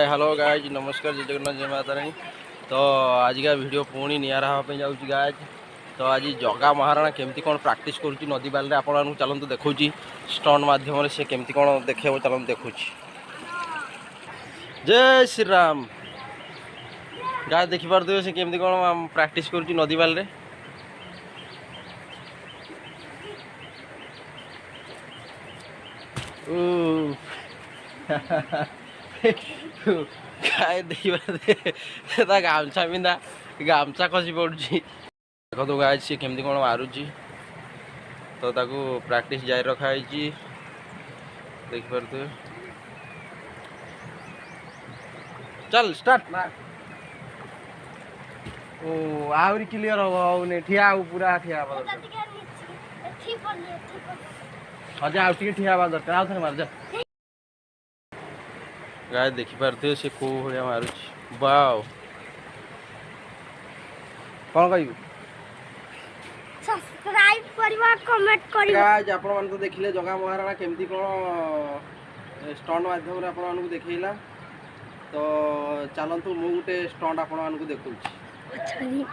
Hello guys नमस्कार जय जगन्नाथ जय माता रानी। तो आज का वीडियो पुणी निरा हाँपे जाऊँगी गाइज। तो आज जगा महाराणा केमती कौन प्रैक्टिस करुँच नदी बाल आपको चलते देखा स्टंट मध्यम से केमती कौन देखे चलते देखा। जय श्री राम गाय देखिपे से केमती कौन प्रैक्टिस करुँच नदी बाल रे। गाय देखिए गामछा पिंधा गामछा खसी पड़ी देख तो गाय सी केमती कौन मारुची। तो ताकू प्रैक्टिस जारी रखाई देखिपे। चल स्टार्ट ओ आहरी क्लियर हम ठिया पूरा ठिया अच्छा आउ ठिया हवा दरकार आउ थे मार जा। गाय देखिपे से कौ भाया मारुची वाओ कौन कह सब्सक्राइब करवा कमेंट करवा। गाइस आपण मन तो देखिले जगा महाराणा केमती कोन स्टंट माध्यम रे आपण मानकु देखैला। तो चलंतु मु गुटे स्टंट आपण मानकु देखौछि। अच्छा जी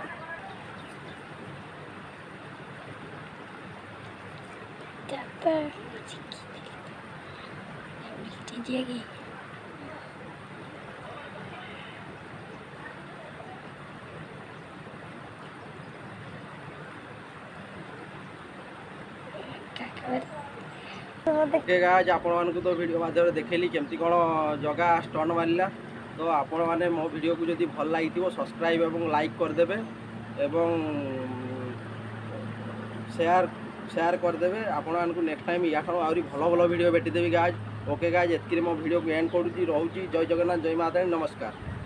तब ठीक गाइस आपण मानकु तो वीडियो माध्यम देखैली केमती कोन जगा स्टंट मारला। तो आपण माने मो वीडियो को जदि भल लागिथिबो सब्सक्राइब एवं लाइक कर देबे एवं शेयर कर देबे। आपण मानकु नेक्स्ट टाइम या खानो आउरी भलो भलो वीडियो बेटी देबी गाइस। ओके गाइस एतकी मो वीडियो को एंड करूची रहउची। जय जगन्नाथ जय माता रानी नमस्कार।